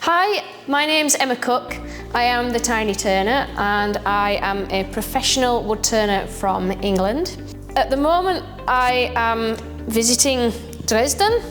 Hi, my name's Emma Cook. I am the Tiny Turner and I am a professional wood turner from England. At the moment I am visiting Dresden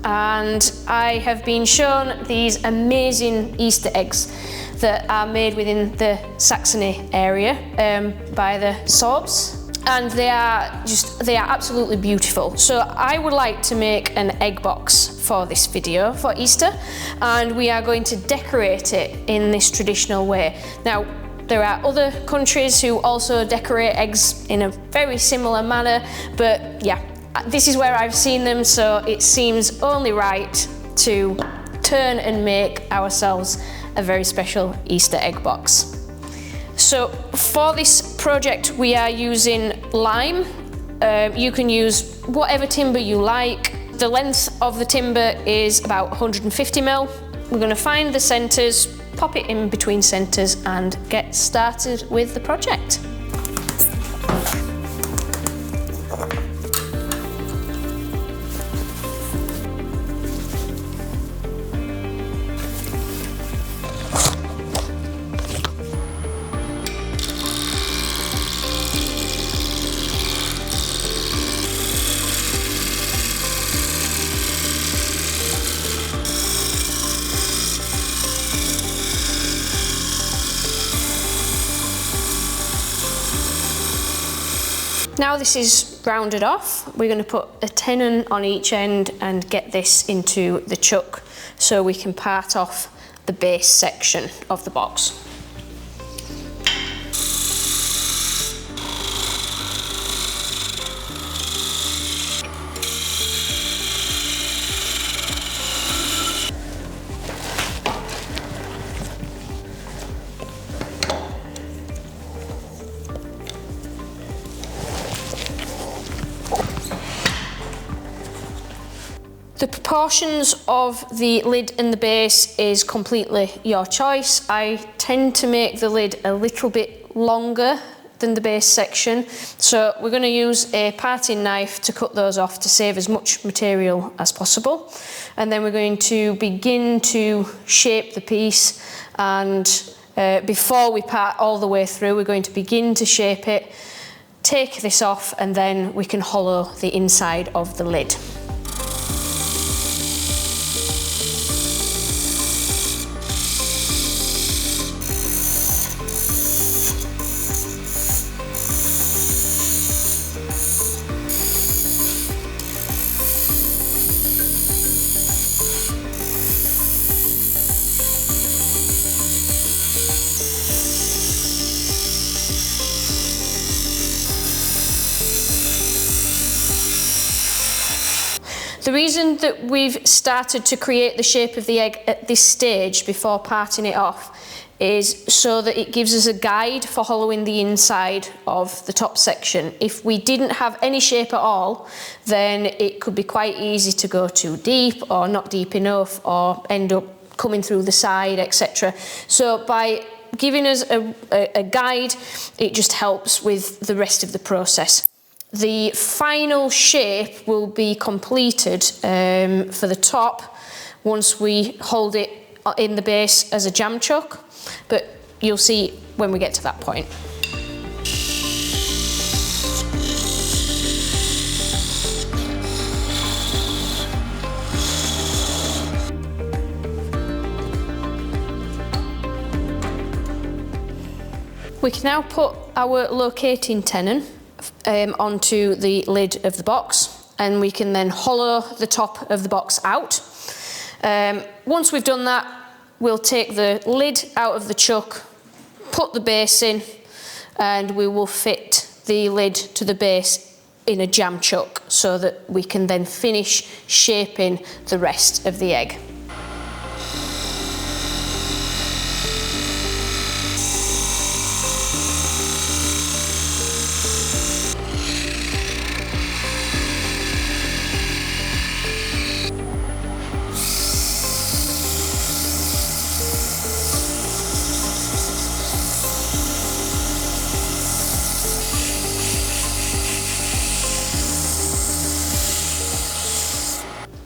and I have been shown these amazing Easter eggs that are made within the Saxony area by the Sorbs. And they are absolutely beautiful. So I would like to make an egg box for this video for Easter, and we are going to decorate it in this traditional way. Now, there are other countries who also decorate eggs in a very similar manner, but yeah, this is where I've seen them, so it seems only right to turn and make ourselves a very special Easter egg box. So for this project we are using lime. You can use whatever timber you like. The length of the timber is about 150mm. We're going to find the centres, pop it in between centres and get started with the project. Now this is rounded off, we're going to put a tenon on each end and get this into the chuck so we can part off the base section of the box. The proportions of the lid and the base is completely your choice. I tend to make the lid a little bit longer than the base section, so we're going to use a parting knife to cut those off to save as much material as possible. And then we're going to begin to shape the piece, and before we part all the way through, we're going to begin to shape it, take this off, and then we can hollow the inside of the lid. The reason that we've started to create the shape of the egg at this stage before parting it off is so that it gives us a guide for hollowing the inside of the top section. If we didn't have any shape at all, then it could be quite easy to go too deep or not deep enough or end up coming through the side, etc. So by giving us a guide, it just helps with the rest of the process. The final shape will be completed for the top once we hold it in the base as a jam chuck, but you'll see when we get to that point. We can now put our locating tenon onto the lid of the box, and we can then hollow the top of the box out. Once we've done that, we'll take the lid out of the chuck, put the base in, and we will fit the lid to the base in a jam chuck so that we can then finish shaping the rest of the egg.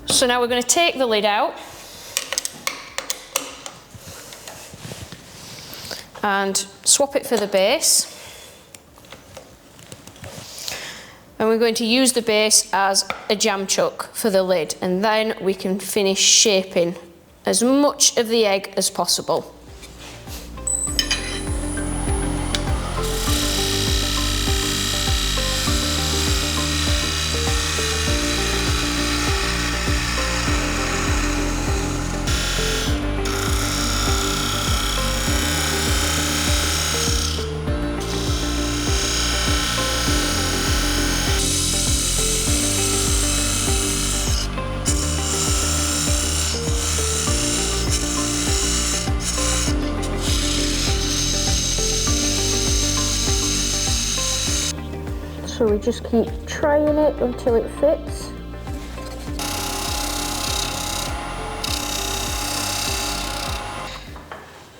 So now we're going to take the lid out and swap it for the base. And we're going to use the base as a jam chuck for the lid, and then we can finish shaping as much of the egg as possible. So we just keep trying it until it fits.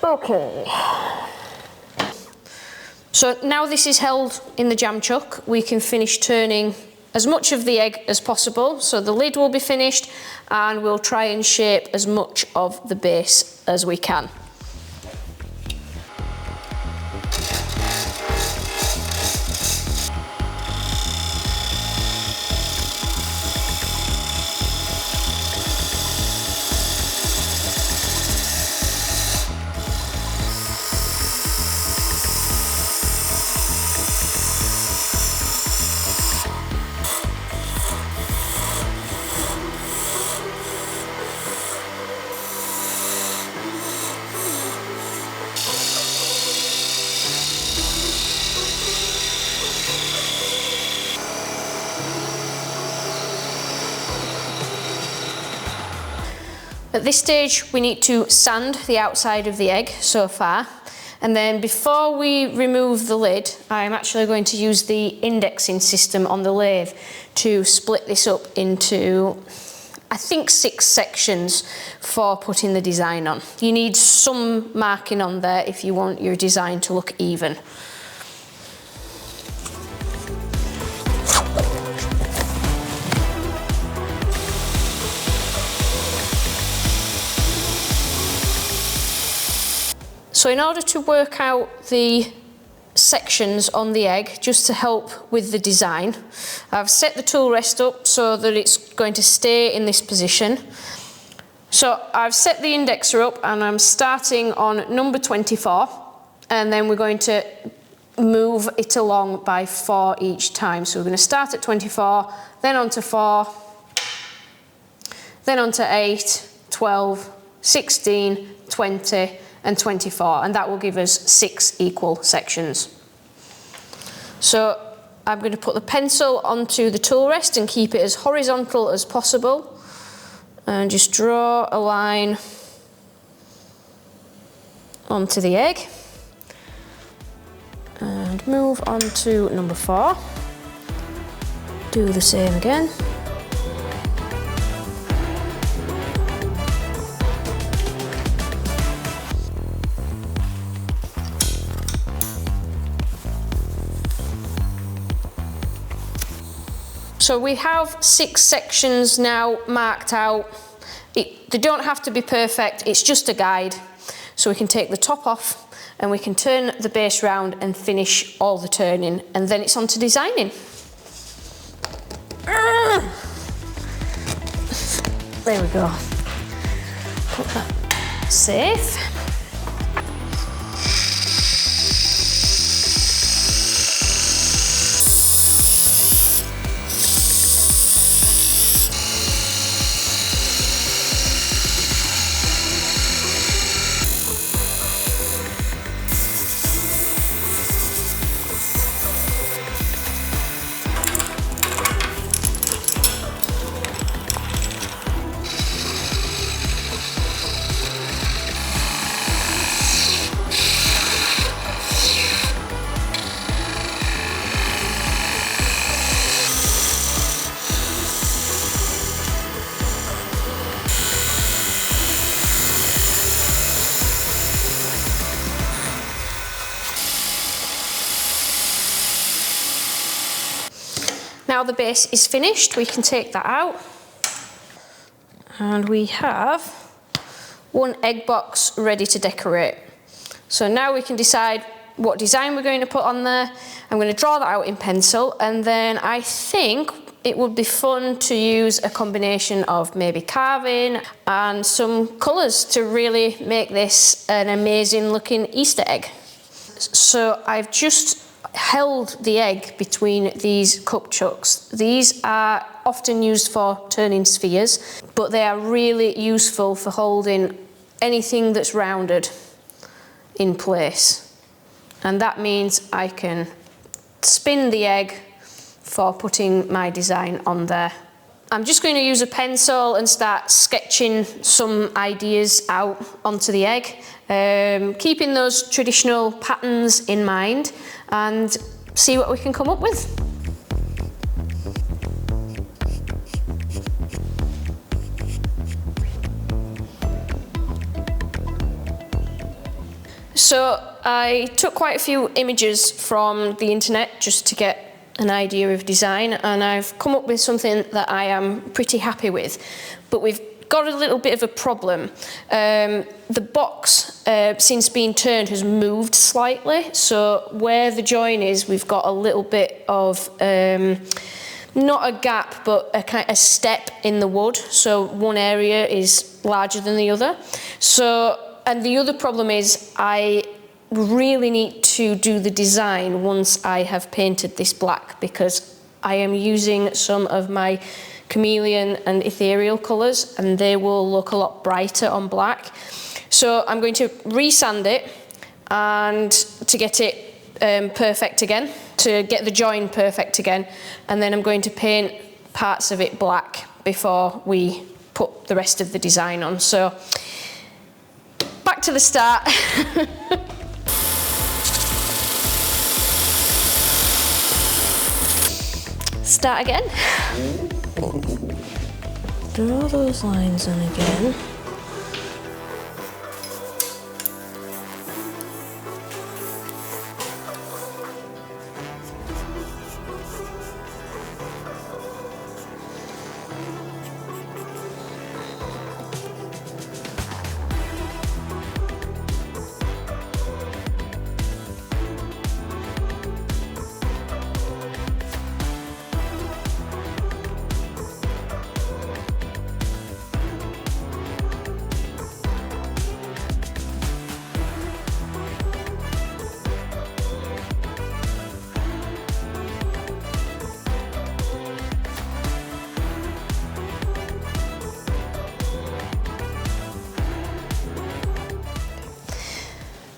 Okay. So now this is held in the jam chuck, we can finish turning as much of the egg as possible. So the lid will be finished and we'll try and shape as much of the base as we can. At this stage, we need to sand the outside of the egg so far. And then before we remove the lid, I'm actually going to use the indexing system on the lathe to split this up into, I think, 6 sections for putting the design on. You need some marking on there if you want your design to look even. So in order to work out the sections on the egg, just to help with the design, I've set the tool rest up so that it's going to stay in this position. So I've set the indexer up and I'm starting on number 24, and then we're going to move it along by 4 each time. So we're going to start at 24, then on to 4, then on to 8, 12, 16, 20, and 24, and that will give us 6 equal sections. So I'm going to put the pencil onto the tool rest and keep it as horizontal as possible, and just draw a line onto the egg and move on to number 4. Do the same again. So we have 6 sections now marked out. They don't have to be perfect, it's just a guide. So we can take the top off and we can turn the base round and finish all the turning, and then it's on to designing. There we go. Put that safe. Now the base is finished, we can take that out. And we have 1 egg box ready to decorate. So now we can decide what design we're going to put on there. I'm going to draw that out in pencil, and then I think it would be fun to use a combination of maybe carving and some colours to really make this an amazing looking Easter egg. So I've just held the egg between these cup chucks. These are often used for turning spheres, but they are really useful for holding anything that's rounded in place. And that means I can spin the egg for putting my design on there. I'm just going to use a pencil and start sketching some ideas out onto the egg, keeping those traditional patterns in mind, and see what we can come up with. So I took quite a few images from the internet just to get an idea of design, and I've come up with something that I am pretty happy with. But we've got a little bit of a problem. The box, since being turned, has moved slightly, so where the join is, we've got a little bit of not a gap, but a step in the wood, so one area is larger than the other. So, and the other problem is I really need to do the design once I have painted this black, because I am using some of my chameleon and ethereal colours, and they will look a lot brighter on black. So I'm going to resand it and to get it perfect again, to get the join perfect again, and then I'm going to paint parts of it black before we put the rest of the design on. So back to the start. Start again. Draw those lines in again.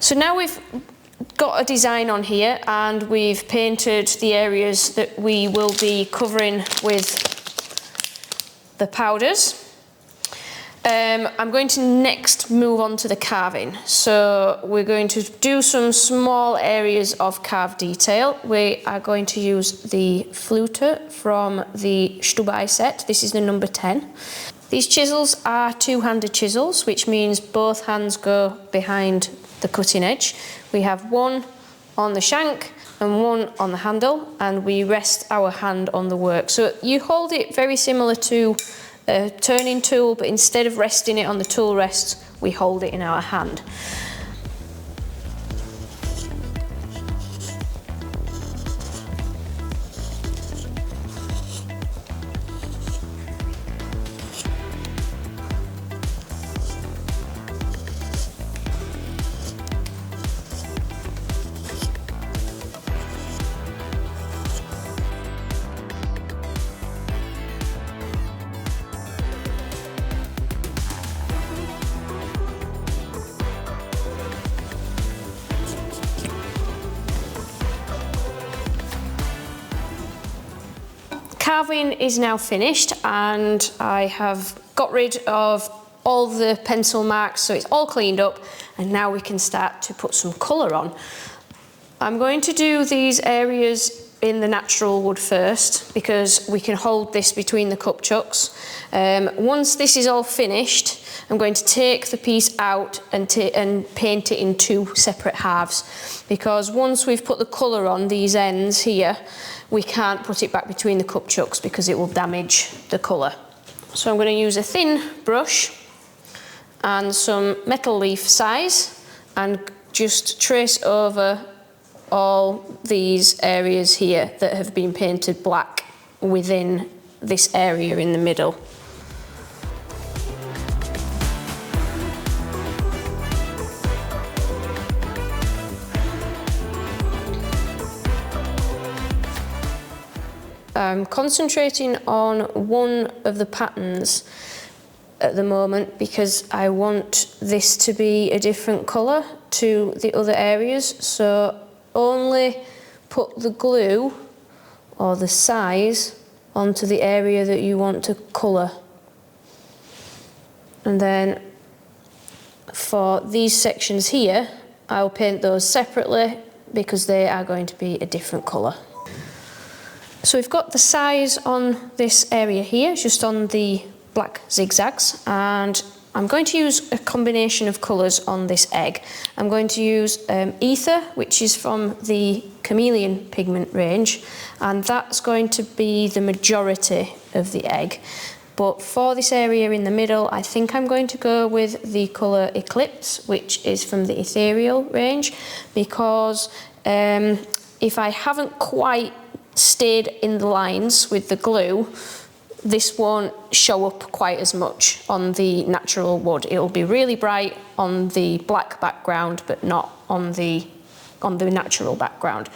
So now we've got a design on here, and we've painted the areas that we will be covering with the powders. I'm going to next move on to the carving. So we're going to do some small areas of carved detail. We are going to use the fluter from the Stubai set. This is the number 10. These chisels are two-handed chisels, which means both hands go behind the cutting edge. We have one on the shank and one on the handle, and we rest our hand on the work. So you hold it very similar to a turning tool, but instead of resting it on the tool rest, we hold it in our hand. Carving is now finished, and I have got rid of all the pencil marks, so it's all cleaned up, and now we can start to put some colour on. I'm going to do these areas in the natural wood first, because we can hold this between the cup chucks. Once this is all finished, I'm going to take the piece out and paint it in two separate halves, because once we've put the colour on these ends here, we can't put it back between the cup chucks because it will damage the colour. So I'm going to use a thin brush and some metal leaf size and just trace over all these areas here that have been painted black within this area in the middle. I'm concentrating on one of the patterns at the moment because I want this to be a different colour to the other areas, so only put the glue or the size onto the area that you want to colour. And then for these sections here, I'll paint those separately because they are going to be a different colour. So we've got the size on this area here, just on the black zigzags, and I'm going to use a combination of colours on this egg. I'm going to use ether, which is from the chameleon pigment range, and that's going to be the majority of the egg. But for this area in the middle, I think I'm going to go with the colour Eclipse, which is from the ethereal range, because if I haven't quite stayed in the lines with the glue, this won't show up quite as much on the natural wood. It'll be really bright on the black background, but not on the natural background.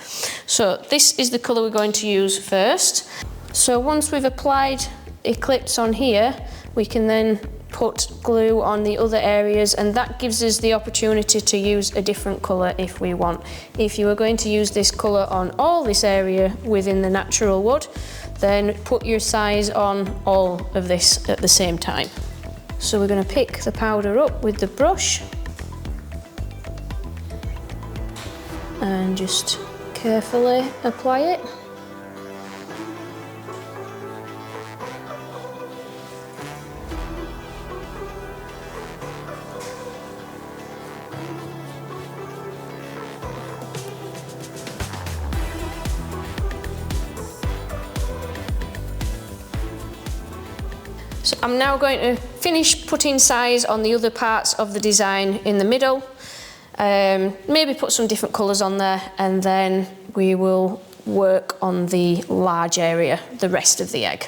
So this is the colour we're going to use first. So once we've applied Eclipse on here, we can then put glue on the other areas, and that gives us the opportunity to use a different colour if we want. If you are going to use this colour on all this area within the natural wood, then put your size on all of this at the same time. So we're going to pick the powder up with the brush and just carefully apply it. So I'm now going to finish putting size on the other parts of the design in the middle. Maybe put some different colours on there, and then we will work on the large area, the rest of the egg.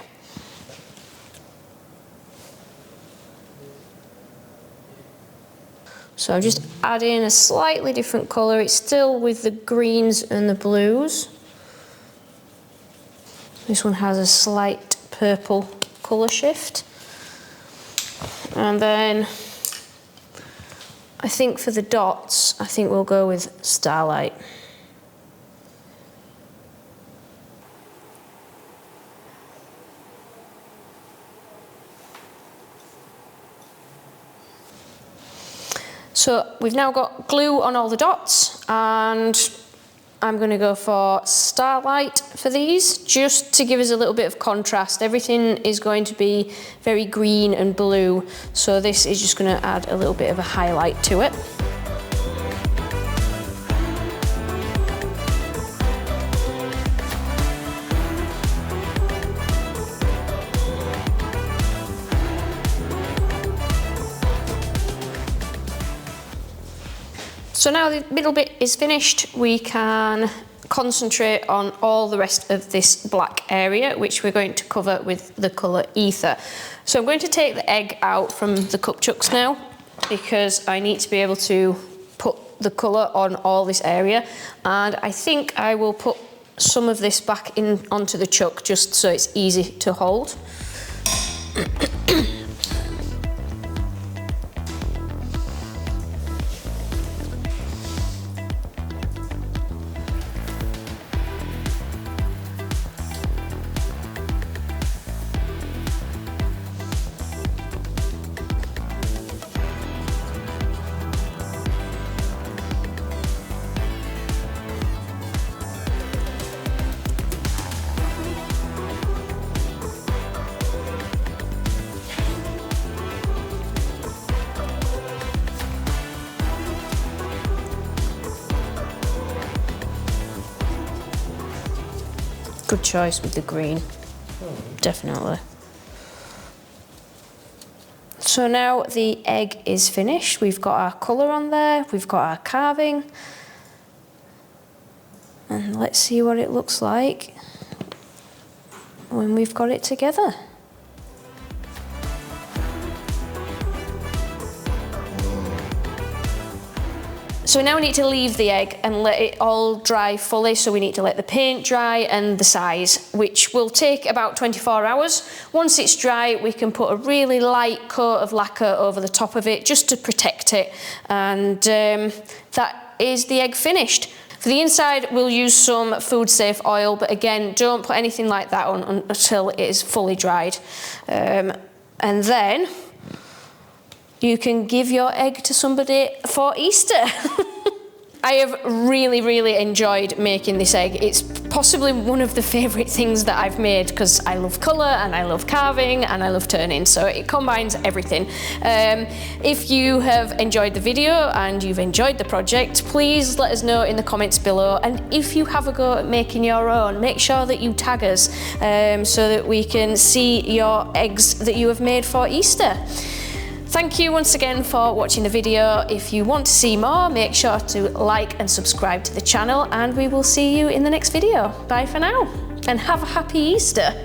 So I'm just adding a slightly different colour. It's still with the greens and the blues. This one has a slight purple colour shift. And then I think for the dots, I think we'll go with Starlight. So we've now got glue on all the dots, and I'm going to go for Starlight for these, just to give us a little bit of contrast. Everything is going to be very green and blue, so this is just going to add a little bit of a highlight to it. So now the middle bit is finished, we can concentrate on all the rest of this black area, which we're going to cover with the colour Ether. So I'm going to take the egg out from the cup chucks now, because I need to be able to put the colour on all this area, and I think I will put some of this back in onto the chuck just so it's easy to hold. Good choice with the green, definitely. So now the egg is finished. We've got our colour on there, we've got our carving. And let's see what it looks like when we've got it together. So we now need to leave the egg and let it all dry fully. So we need to let the paint dry and the size, which will take about 24 hours. Once it's dry, we can put a really light coat of lacquer over the top of it just to protect it. And that is the egg finished. For the inside, we'll use some food safe oil, but again, don't put anything like that on until it is fully dried. And then you can give your egg to somebody for Easter. I have really enjoyed making this egg. It's possibly one of the favourite things that I've made because I love colour and I love carving and I love turning, so it combines everything. If you have enjoyed the video and you've enjoyed the project, please let us know in the comments below, and if you have a go at making your own, make sure that you tag us so that we can see your eggs that you have made for Easter. Thank you once again for watching the video. If you want to see more, make sure to like and subscribe to the channel, and we will see you in the next video. Bye for now, and have a happy Easter.